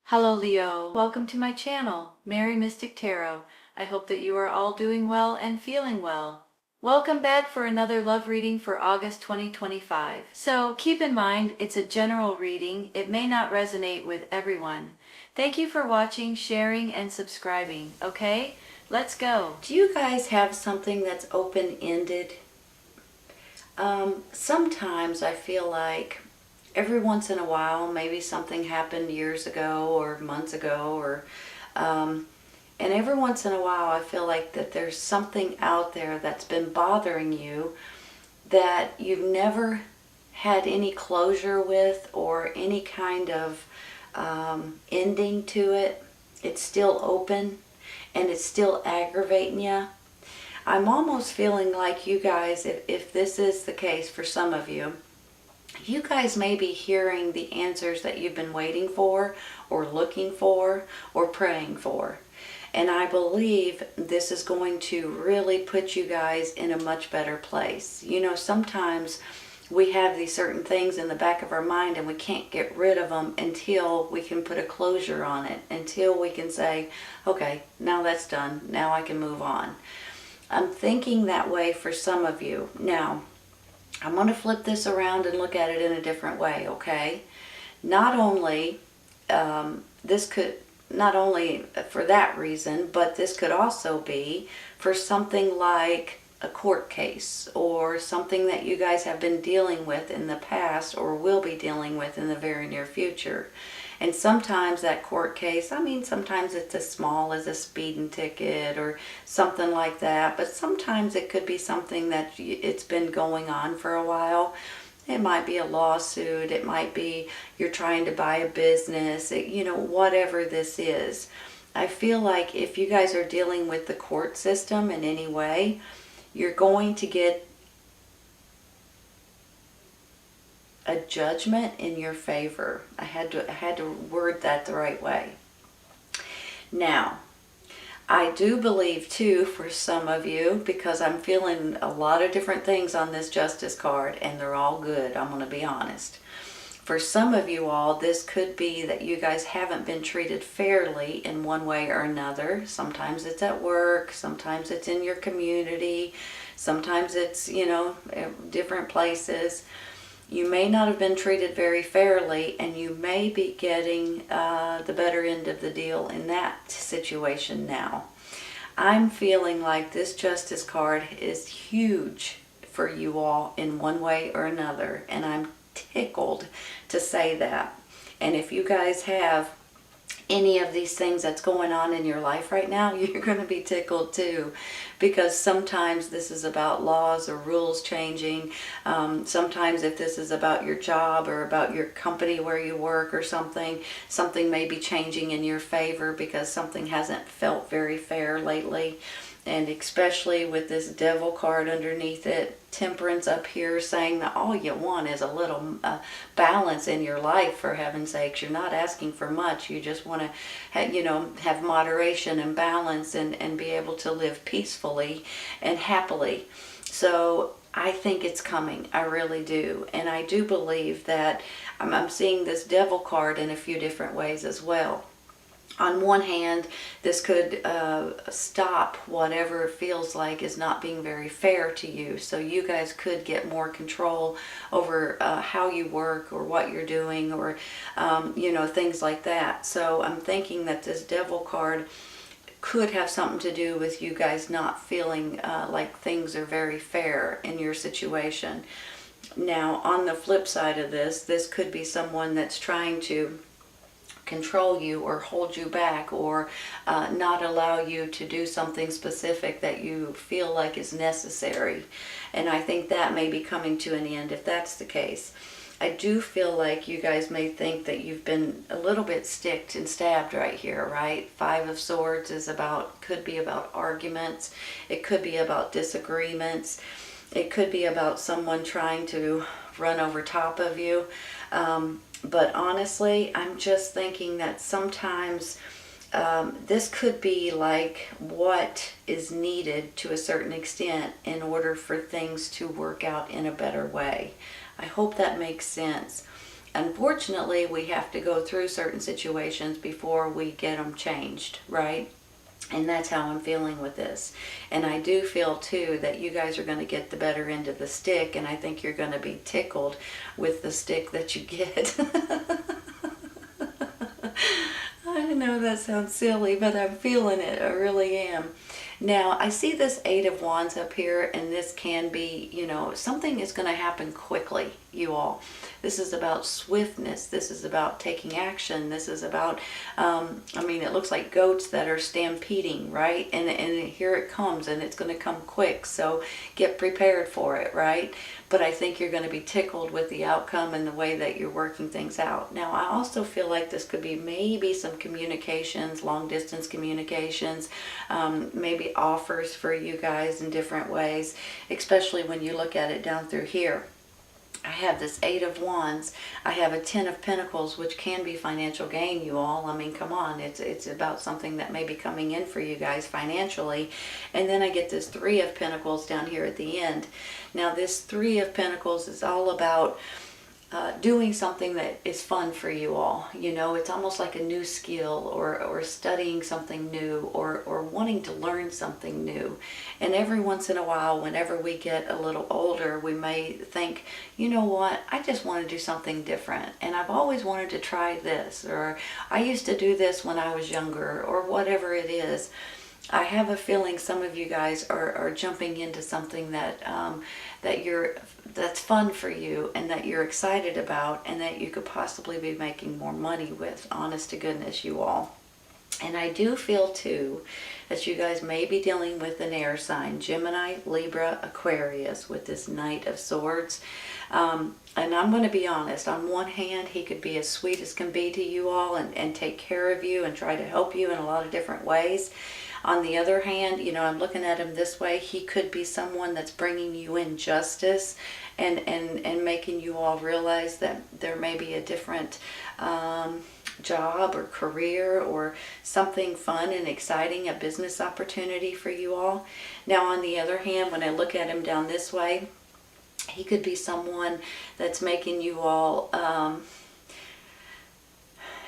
Hello Leo, welcome to my channel, Mary Mystic Tarot. I hope that you are all doing well and feeling well. Welcome back for another love reading for August 2025. So keep in mind, it's a general reading. It may not resonate with everyone. Thank you for watching, sharing, and subscribing. Okay, let's go. Do you guys have something that's open-ended? Sometimes I feel like every once in a while, maybe something happened years ago or months ago, and every once in a while I feel like that there's something out there that's been bothering you that you've never had any closure with or any kind of ending to it. It's still open and it's still aggravating you. I'm almost feeling like you guys, if this is the case for some of you, you guys may be hearing the answers that you've been waiting for or looking for or praying for. And I believe this is going to really put you guys in a much better place. You know, sometimes we have these certain things in the back of our mind and we can't get rid of them until we can put a closure on it, until we can say, okay, now that's done. Now I can move on. I'm thinking that way for some of you. Now, I'm going to flip this around and look at it in a different way, okay? Not only, not only for that reason, but this could also be for something like a court case or something that you guys have been dealing with in the past or will be dealing with in the very near future. And sometimes that court case, I mean, sometimes it's as small as a speeding ticket or something like that, but sometimes it could be something that it's been going on for a while. It might be a lawsuit, it might be you're trying to buy a business, you know, whatever this is. I feel like if you guys are dealing with the court system in any way, you're going to get a judgment in your favor. I had to word that the right way. Now, I do believe too, for some of you, because I'm feeling a lot of different things on this Justice card, and they're all good, I'm going to be honest. For some of you all, this could be that you guys haven't been treated fairly in one way or another. Sometimes it's at work, sometimes it's in your community, sometimes it's, you know, different places. You may not have been treated very fairly, and you may be getting the better end of the deal in that situation now. I'm feeling like this Justice card is huge for you all in one way or another, and I'm tickled to say that. And if you guys have any of these things that's going on in your life right now, you're going to be tickled too, because sometimes this is about laws or rules changing. Sometimes if this is about your job or about your company where you work or something may be changing in your favor because something hasn't felt very fair lately. And especially with this Devil card underneath it, Temperance up here, saying that all you want is a little balance in your life, for heaven's sakes. You're not asking for much. You just want to, you know, have moderation and balance and be able to live peacefully and happily. So I think it's coming. I really do. And I do believe that I'm seeing this Devil card in a few different ways as well. On one hand, this could stop whatever it feels like is not being very fair to you. So you guys could get more control over how you work or what you're doing, or, you know, things like that. So I'm thinking that this Devil card could have something to do with you guys not feeling like things are very fair in your situation. Now, on the flip side of this could be someone that's trying to control you or hold you back, or not allow you to do something specific that you feel like is necessary. And I think that may be coming to an end if that's the case. I do feel like you guys may think that you've been a little bit sticked and stabbed right here, right? Five of Swords is could be about arguments. It could be about disagreements. It could be about someone trying to run over top of you. But honestly, I'm just thinking that sometimes this could be like what is needed to a certain extent in order for things to work out in a better way. I hope that makes sense. Unfortunately, we have to go through certain situations before we get them changed, right? And that's how I'm feeling with this. And I do feel too that you guys are going to get the better end of the stick, and I think you're going to be tickled with the stick that you get. I know that sounds silly, but I'm feeling it. I really am. Now, I see this Eight of Wands up here, and this can be, you know, something is going to happen quickly, you all. This is about swiftness. This is about taking action. This is about, I mean, it looks like goats that are stampeding, right? And here it comes, and it's going to come quick, so get prepared for it, right? But I think you're going to be tickled with the outcome and the way that you're working things out. Now, I also feel like this could be maybe some communications, long distance communications, maybe offers for you guys in different ways, especially when you look at it down through here. I have this Eight of Wands. I have a Ten of Pentacles, which can be financial gain, you all. I mean, come on. It's about something that may be coming in for you guys financially. And then I get this Three of Pentacles down here at the end. Now, this Three of Pentacles is all about doing something that is fun for you all. You know, it's almost like a new skill, or studying something new, or wanting to learn something new. And every once in a while, whenever we get a little older, we may think, you know what, I just want to do something different, and I've always wanted to try this, or I used to do this when I was younger, or whatever it is. I have a feeling some of you guys are jumping into something that that's fun for you, and that you're excited about, and that you could possibly be making more money with. Honest to goodness, you all. And I do feel too that you guys may be dealing with an air sign, Gemini, Libra, Aquarius, with this Knight of Swords. And I'm going to be honest, on one hand, he could be as sweet as can be to you all, and take care of you and try to help you in a lot of different ways. On the other hand, you know, I'm looking at him this way. He could be someone that's bringing you injustice, and making you all realize that there may be a different job or career, or something fun and exciting, a business opportunity for you all. Now, on the other hand, when I look at him down this way, he could be someone that's making you all...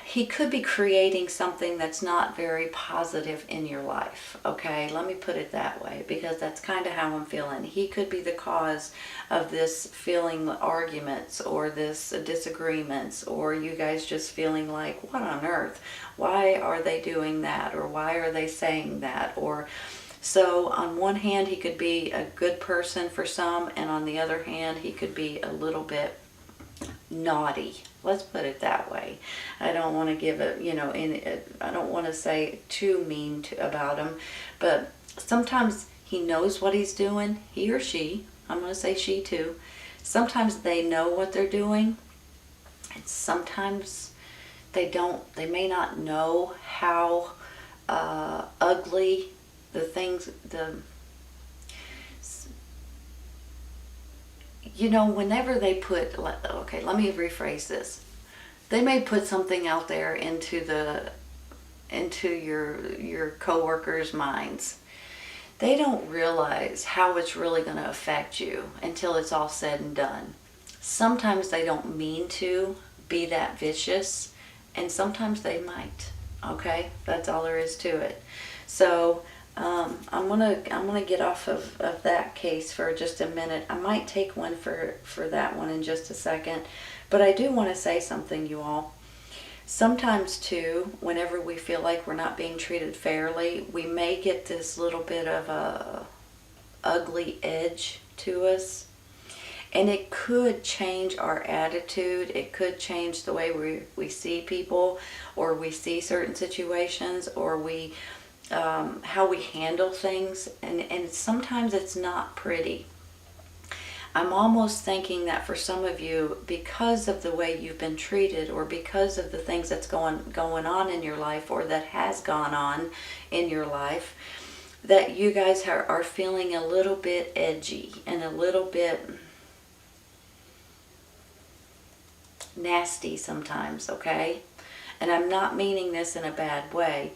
he could be creating something that's not very positive in your life, okay? Let me put it that way, because that's kind of how I'm feeling. He could be the cause of this feeling arguments, or this disagreements, or you guys just feeling like, what on earth? Why are they doing that? Or why are they saying that? Or... So on one hand, he could be a good person for some, and on the other hand, he could be a little bit naughty. Let's put it that way. I don't want to give it, you know, I don't want to say too mean about him, but sometimes he knows what he's doing, he or she. I'm going to say she too. Sometimes they know what they're doing, and sometimes they don't. They may not know how ugly the things, you know, whenever they put, okay, let me rephrase this. They may put something out there into your coworkers' minds. They don't realize how it's really going to affect you until it's all said and done. Sometimes they don't mean to be that vicious, and sometimes they might. Okay, that's all there is to it. So I'm gonna get off of that case for just a minute. I might take one for that one in just a second, but I do want to say something, you all. Sometimes too, whenever we feel like we're not being treated fairly, we may get this little bit of a ugly edge to us, and it could change our attitude. It could change the way we see people, or we see certain situations, or we how we handle things, and sometimes it's not pretty. I'm almost thinking that for some of you, because of the way you've been treated, or because of the things that's going on in your life, or that has gone on in your life, that you guys are feeling a little bit edgy and a little bit nasty sometimes, okay? And I'm not meaning this in a bad way,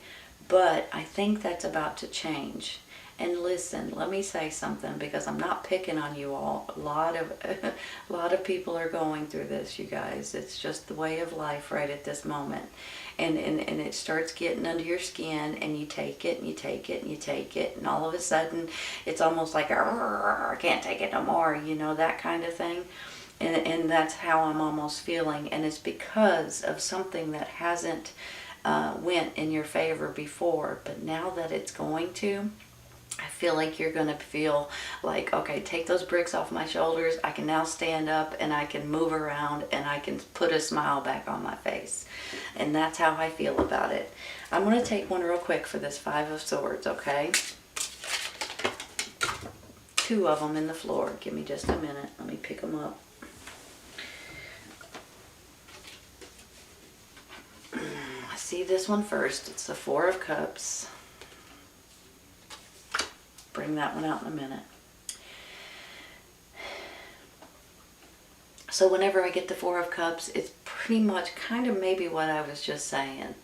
but I think that's about to change. And listen, let me say something, because I'm not picking on you all. A lot of a lot of people are going through this, you guys. It's just the way of life right at this moment. And it starts getting under your skin, and you take it and you take it and you take it, and all of a sudden it's almost like, I can't take it no more, that kind of thing. And that's how I'm almost feeling, and it's because of something that hasn't went in your favor before, but now that it's going to, I feel like you're going to feel like, okay, take those bricks off my shoulders. I can now stand up and I can move around and I can put a smile back on my face. And that's how I feel about it. I'm going to take one real quick for this Five of Swords, okay? Two of them in the floor. Give me just a minute. Let me pick them up. I see this one first. It's the Four of Cups. Bring that one out in a minute. So whenever I get the Four of Cups, it's pretty much kind of maybe what I was just saying.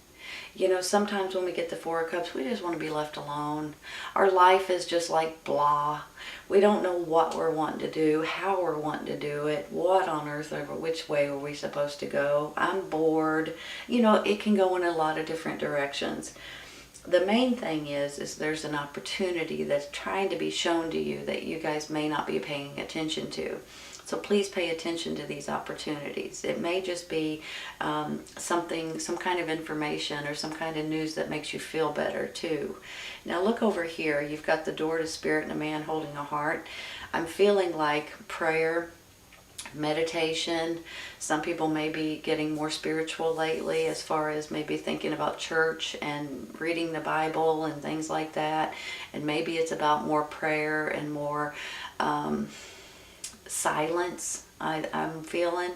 Sometimes when we get the Four of Cups, we just want to be left alone. Our life is just like blah. We don't know what we're wanting to do, how we're wanting to do it, what on earth, which way are we supposed to go. I'm bored. It can go in a lot of different directions. The main thing is there's an opportunity that's trying to be shown to you that you guys may not be paying attention to. So please pay attention to these opportunities. It may just be some kind of information or some kind of news that makes you feel better too. Now look over here. You've got the door to Spirit and a man holding a heart. I'm feeling like prayer, meditation. Some people may be getting more spiritual lately, as far as maybe thinking about church and reading the Bible and things like that. And maybe it's about more prayer and more silence, I'm feeling.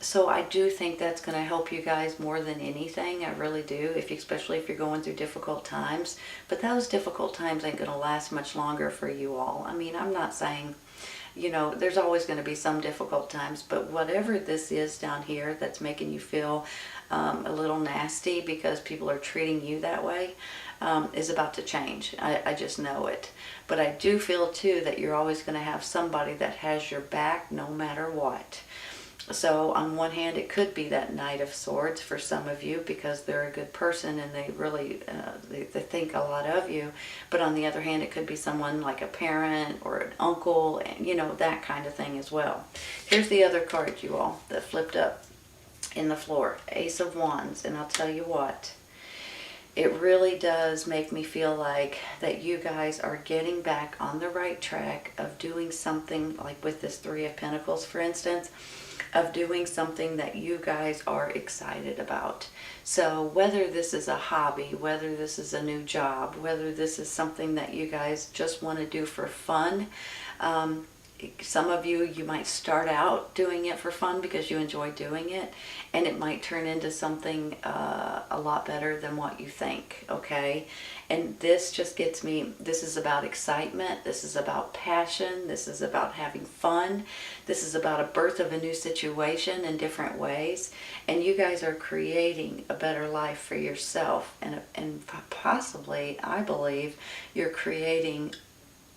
So I do think that's going to help you guys more than anything. I really do, especially if you're going through difficult times. But those difficult times ain't going to last much longer for you all. I mean, I'm not saying, there's always going to be some difficult times, but whatever this is down here that's making you feel a little nasty because people are treating you that way, is about to change. I just know it. But I do feel too that you're always going to have somebody that has your back no matter what. So on one hand, it could be that Knight of Swords for some of you, because they're a good person and they really they think a lot of you. But on the other hand, it could be someone like a parent or an uncle, and that kind of thing as well. Here's the other card, you all, that flipped up in the floor. Ace of Wands. And I'll tell you what, it really does make me feel like that you guys are getting back on the right track of doing something, like with this Three of Pentacles, for instance, of doing something that you guys are excited about. So whether this is a hobby, whether this is a new job, whether this is something that you guys just want to do for fun, some of you might start out doing it for fun because you enjoy doing it, and it might turn into something a lot better than what you think, okay? And this just gets me, this is about excitement, this is about passion, this is about having fun, this is about a birth of a new situation in different ways, and you guys are creating a better life for yourself, and possibly, I believe, you're creating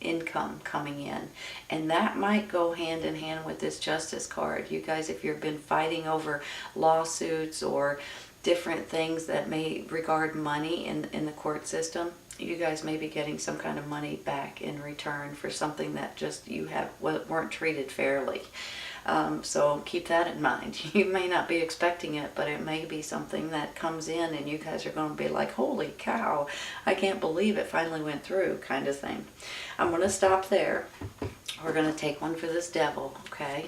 income coming in, and that might go hand in hand with this Justice card. You guys, if you've been fighting over lawsuits or different things that may regard money in the court system, you guys may be getting some kind of money back in return for something that just weren't treated fairly. So keep that in mind. You may not be expecting it, but it may be something that comes in and you guys are going to be like, holy cow, I can't believe it finally went through, kind of thing. I'm going to stop there. We're going to take one for this Devil, okay?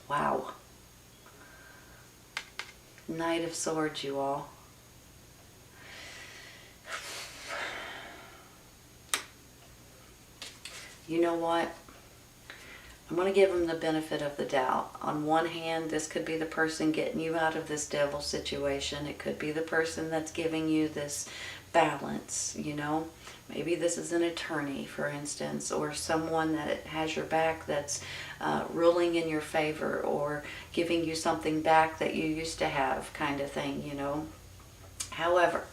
Wow. Knight of Swords, you all. You know what? I'm going to give them the benefit of the doubt. On one hand, this could be the person getting you out of this devil situation. It could be the person that's giving you this balance, Maybe this is an attorney, for instance, or someone that has your back that's ruling in your favor or giving you something back that you used to have, kind of thing, However,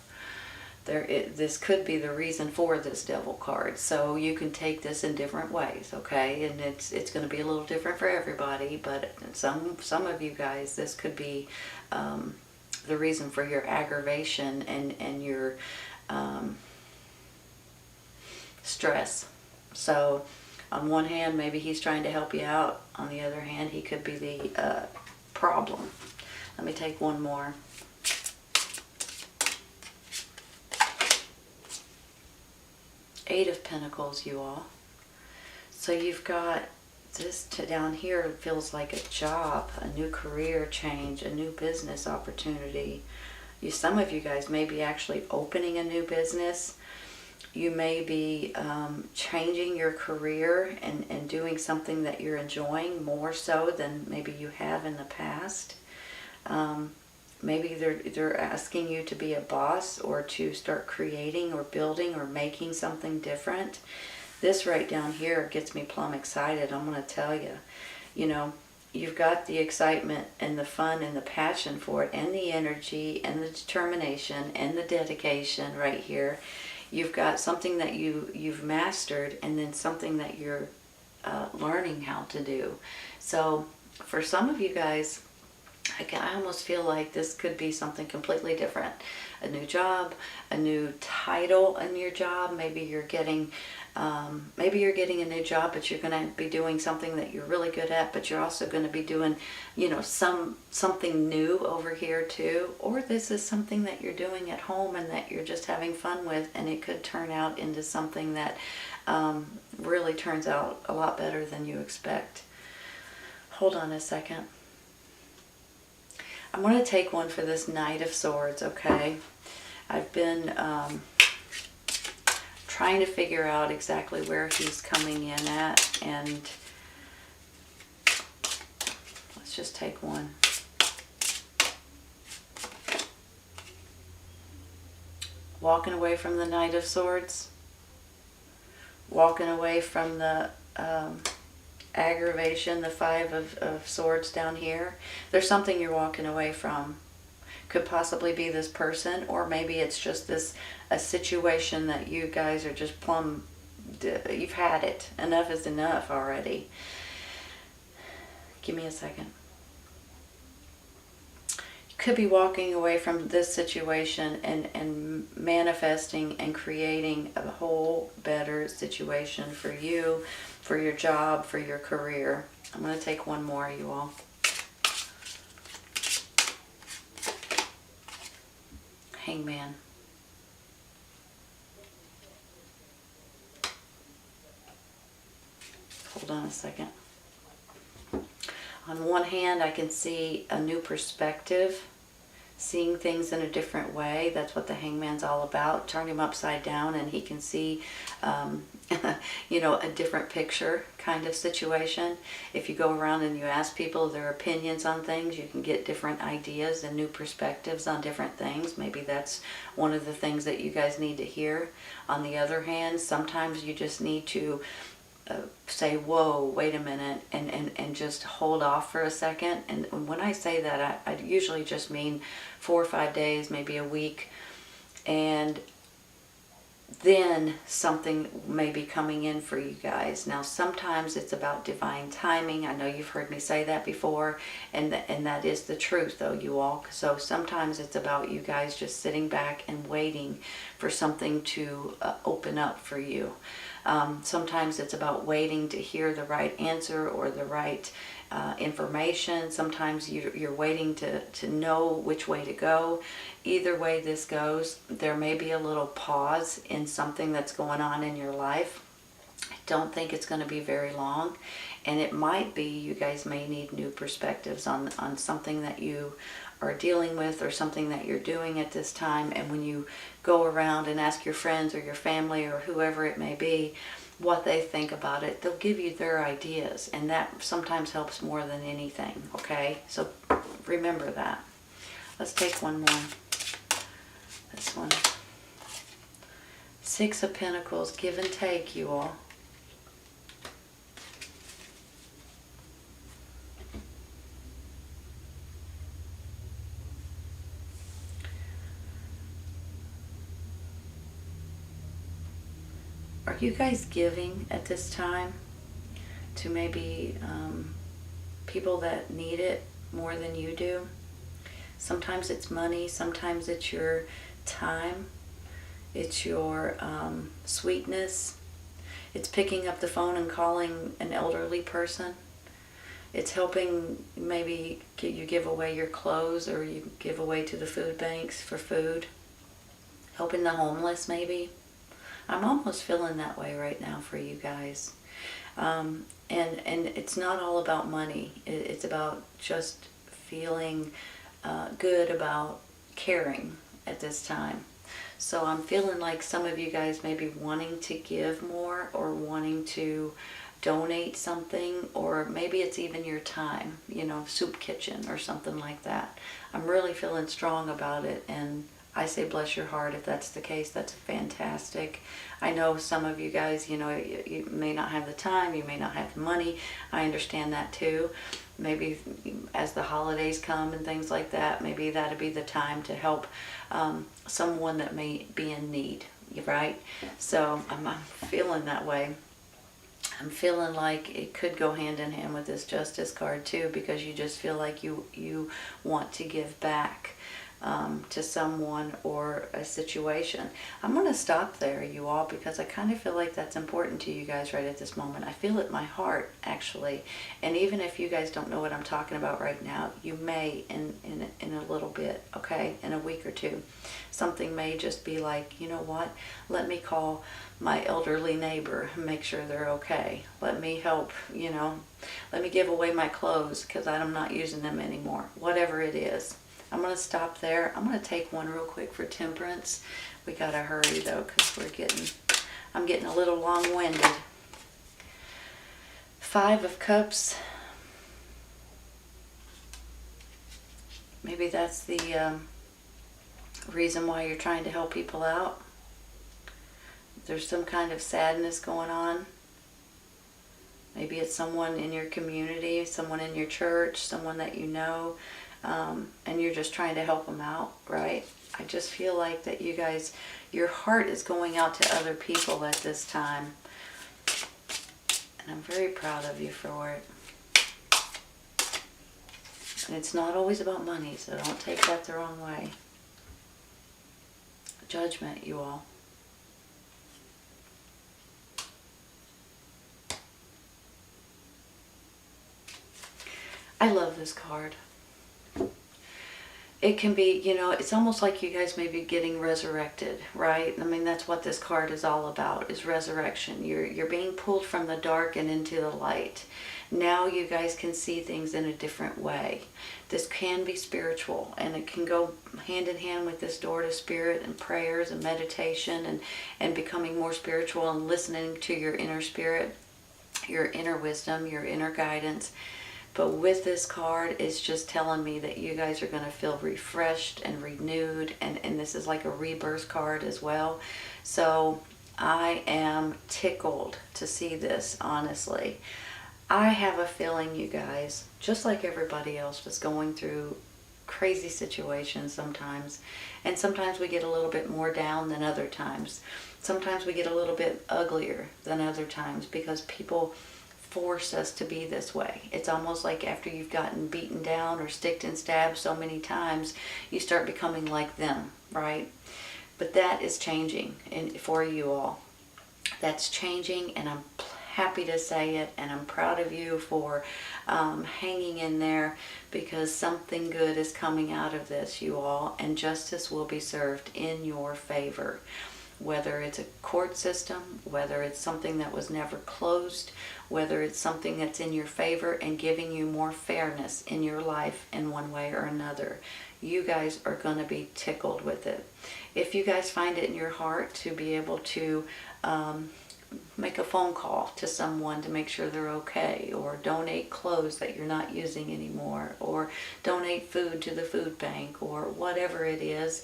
this could be the reason for this devil card, so you can take this in different ways, okay? And it's going to be a little different for everybody, but some of you guys, this could be the reason for your aggravation and your stress. So on one hand, maybe he's trying to help you out. On the other hand, he could be the problem. Let me take one more. Eight of Pentacles, you all. So you've got this down here. It feels like a job, a new career change, a new business opportunity. Some of you guys may be actually opening a new business. You may be changing your career and doing something that you're enjoying more so than maybe you have in the past. Maybe they're asking you to be a boss or to start creating or building or making something different. This right down here gets me plumb excited. I'm going to tell you, you've got the excitement and the fun and the passion for it and the energy and the determination and the dedication right here. You've got something that you've mastered and then something that you're learning how to do. So for some of you guys, I almost feel like this could be something completely different. A new job, a new title in your job. Maybe you're getting a new job, but you're going to be doing something that you're really good at, but you're also going to be doing, something new over here too. Or this is something that you're doing at home and that you're just having fun with, and it could turn out into something that really turns out a lot better than you expect. Hold on a second. I'm going to take one for this Knight of Swords, okay? I've been trying to figure out exactly where he's coming in at, and let's just take one. Walking away from the Knight of Swords. Walking away from the aggravation, the Five of Swords down here. There's something you're walking away from. Could possibly be this person, or maybe it's just a situation that you guys are just plumb, you've had it. Enough is enough already. Give me a second. You could be walking away from this situation and manifesting and creating a whole better situation for you, for your job, for your career. I'm going to take one more, you all. Hangman. Hold on a second. On one hand, I can see a new perspective, seeing things in a different way. That's what the Hangman's all about. Turn him upside down and he can see, a different picture kind of situation. If you go around and you ask people their opinions on things, you can get different ideas and new perspectives on different things. Maybe that's one of the things that you guys need to hear. On the other hand, sometimes you just need to say, whoa, wait a minute, and just hold off for a second. And when I say that, I usually just mean 4 or 5 days, maybe a week, and then something may be coming in for you guys. Now, sometimes it's about divine timing. I know you've heard me say that before, and that is the truth, though, you all. So sometimes it's about you guys just sitting back and waiting for something to open up for you. Sometimes it's about waiting to hear the right answer or the right information. Sometimes you're waiting to know which way to go. Either way this goes, there may be a little pause in something that's going on in your life. I don't think it's going to be very long, and it might be you guys may need new perspectives on something that you are dealing with or something that you're doing at this time. And when you go around and ask your friends or your family or whoever it may be what they think about it, they'll give you their ideas, and that sometimes helps more than anything, okay? So remember that. Let's take one more. This one. Six of Pentacles, give and take, you all. Are you guys giving at this time to maybe people that need it more than you do? Sometimes it's money, sometimes it's your time, it's your sweetness, it's picking up the phone and calling an elderly person. It's helping, maybe you give away your clothes or you give away to the food banks for food. Helping the homeless, maybe. I'm almost feeling that way right now for you guys. And it's not all about money. It's about just feeling good about caring at this time. So I'm feeling like some of you guys may be wanting to give more or wanting to donate something, or maybe it's even your time, soup kitchen or something like that. I'm really feeling strong about it, and I say bless your heart if that's the case. That's fantastic. I know some of you guys, you may not have the time, you may not have the money. I understand that too. Maybe as the holidays come and things like that, maybe that'd be the time to help someone that may be in need, right? So I'm feeling that way. I'm feeling like it could go hand in hand with this Justice card too, because you just feel like you want to give back to someone or a situation. I'm going to stop there, you all, because I kind of feel like that's important to you guys right at this moment. I feel it in my heart, actually. And even if you guys don't know what I'm talking about right now, you may in a little bit, okay, in a week or two. Something may just be like, you know what, let me call my elderly neighbor and make sure they're okay. Let me help, let me give away my clothes because I'm not using them anymore. Whatever it is. I'm going to stop there. I'm going to take one real quick for temperance. We got to hurry though, because I'm getting a little long-winded. 5 of Cups. Maybe that's the reason why you're trying to help people out. There's some kind of sadness going on. Maybe it's someone in your community, someone in your church, someone that you know. And you're just trying to help them out, right? I just feel like that you guys, your heart is going out to other people at this time. And I'm very proud of you for it. And it's not always about money, so don't take that the wrong way. Judgment, you all. I love this card. It can be, it's almost like you guys may be getting resurrected, right? I mean, that's what this card is all about, is resurrection. You're being pulled from the dark and into the light. Now you guys can see things in a different way. This can be spiritual, and it can go hand in hand with this door to spirit and prayers and meditation and becoming more spiritual and listening to your inner spirit, your inner wisdom, your inner guidance. But with this card, it's just telling me that you guys are going to feel refreshed and renewed. And this is like a rebirth card as well. So I am tickled to see this, honestly. I have a feeling you guys, just like everybody else, was going through crazy situations sometimes. And sometimes we get a little bit more down than other times. Sometimes we get a little bit uglier than other times because people force us to be this way. It's almost like after you've gotten beaten down or sticked and stabbed so many times, you start becoming like them, right? But that is changing for you all. That's changing, and I'm happy to say it, and I'm proud of you for hanging in there, because something good is coming out of this, you all, and justice will be served in your favor. Whether it's a court system, whether it's something that was never closed, whether it's something that's in your favor and giving you more fairness in your life in one way or another. You guys are going to be tickled with it. If you guys find it in your heart to be able to make a phone call to someone to make sure they're okay, or donate clothes that you're not using anymore, or donate food to the food bank, or whatever it is,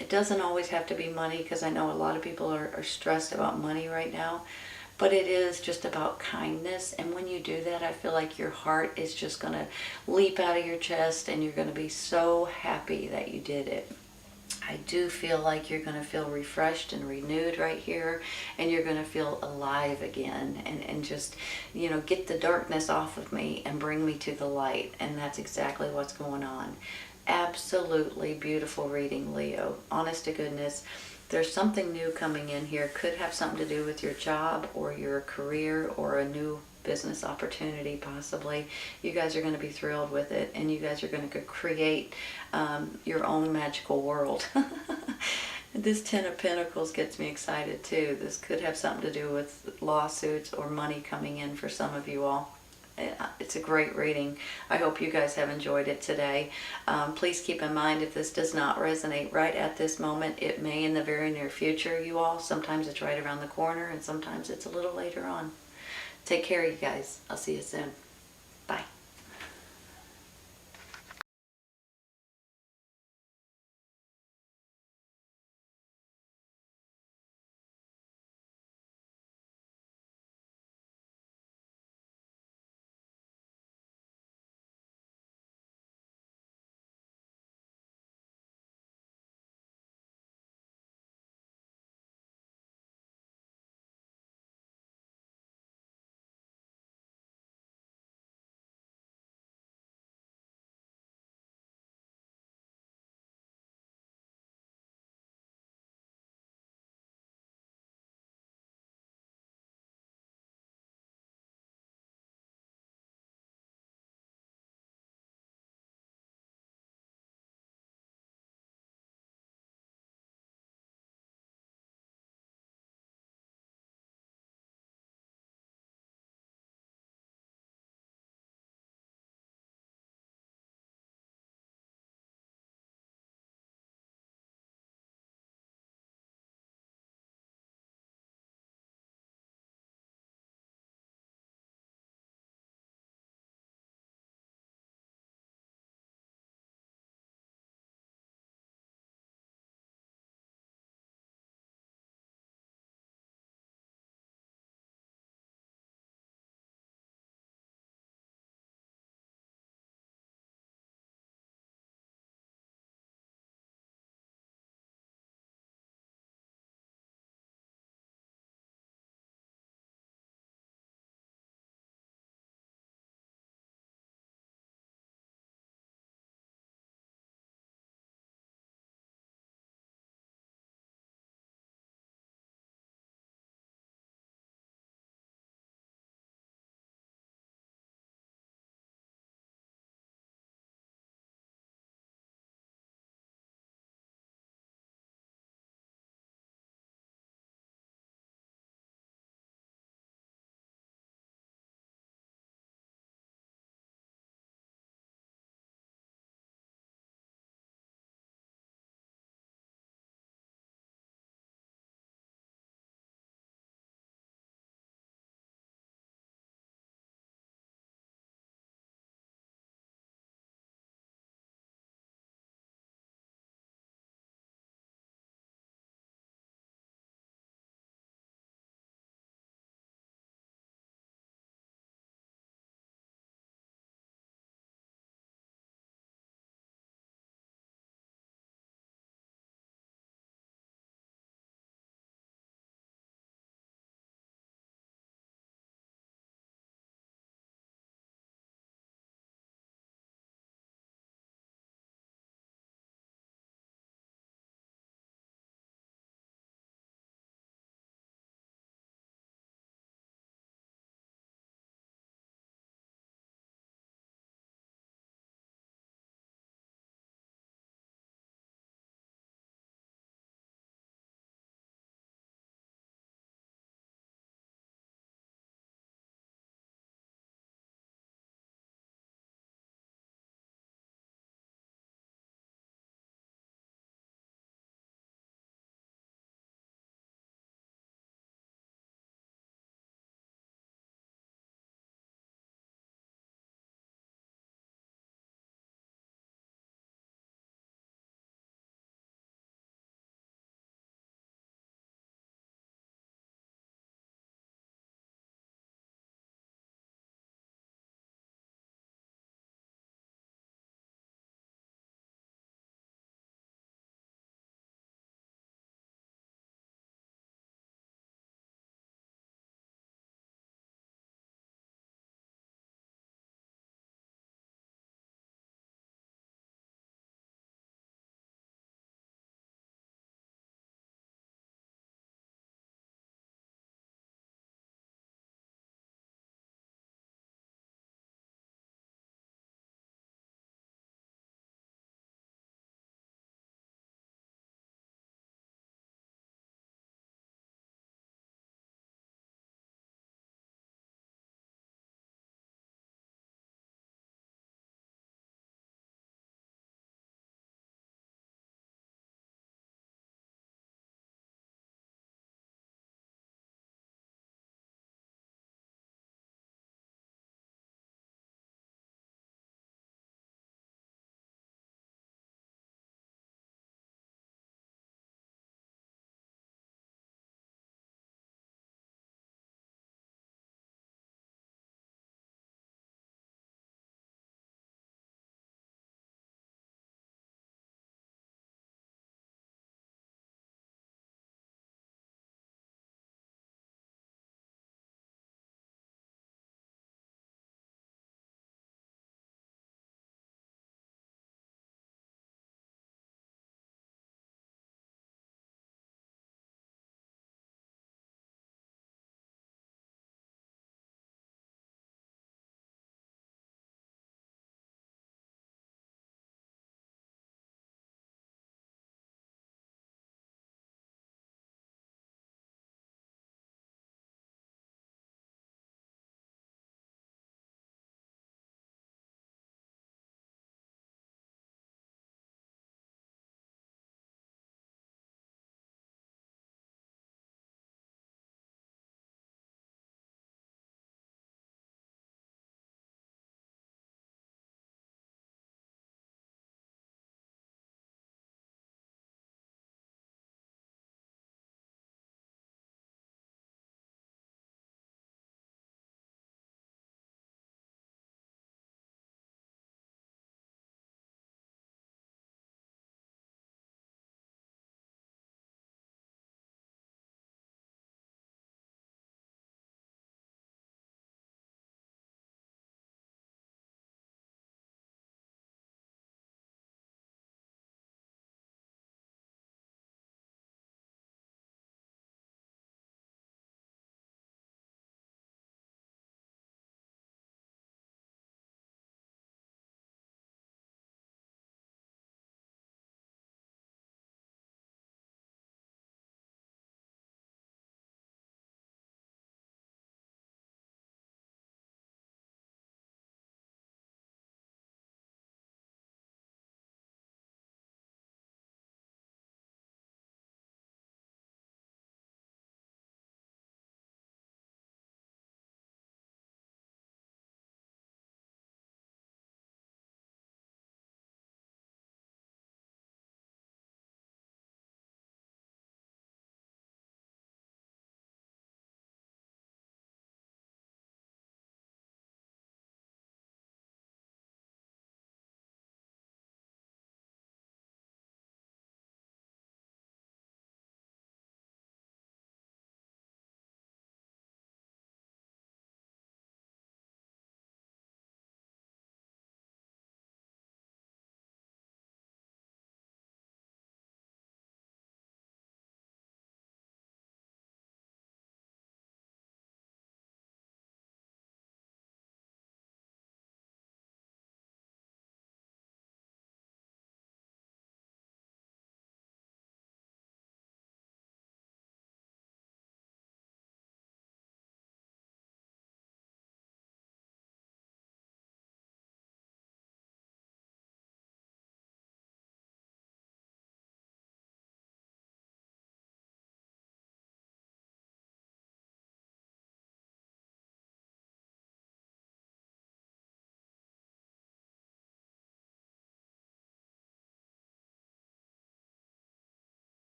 it doesn't always have to be money, because I know a lot of people are stressed about money right now, but it is just about kindness. And when you do that, I feel like your heart is just going to leap out of your chest, and you're going to be so happy that you did it. I do feel like you're going to feel refreshed and renewed right here, and you're going to feel alive again, and just, you know, get the darkness off of me and bring me to the light. And that's exactly what's going on. Absolutely beautiful reading, Leo. Honest to goodness. There's something new coming in here. Could have something to do with your job or your career or a new business opportunity possibly. You guys are going to be thrilled with it, and you guys are going to create your own magical world. This Ten of Pentacles gets me excited too. This could have something to do with lawsuits or money coming in for some of you all. It's a great reading. I hope you guys have enjoyed it today. Please keep in mind, if this does not resonate right at this moment, it may in the very near future, you all. Sometimes it's right around the corner, and sometimes it's a little later on. Take care, you guys. I'll see you soon.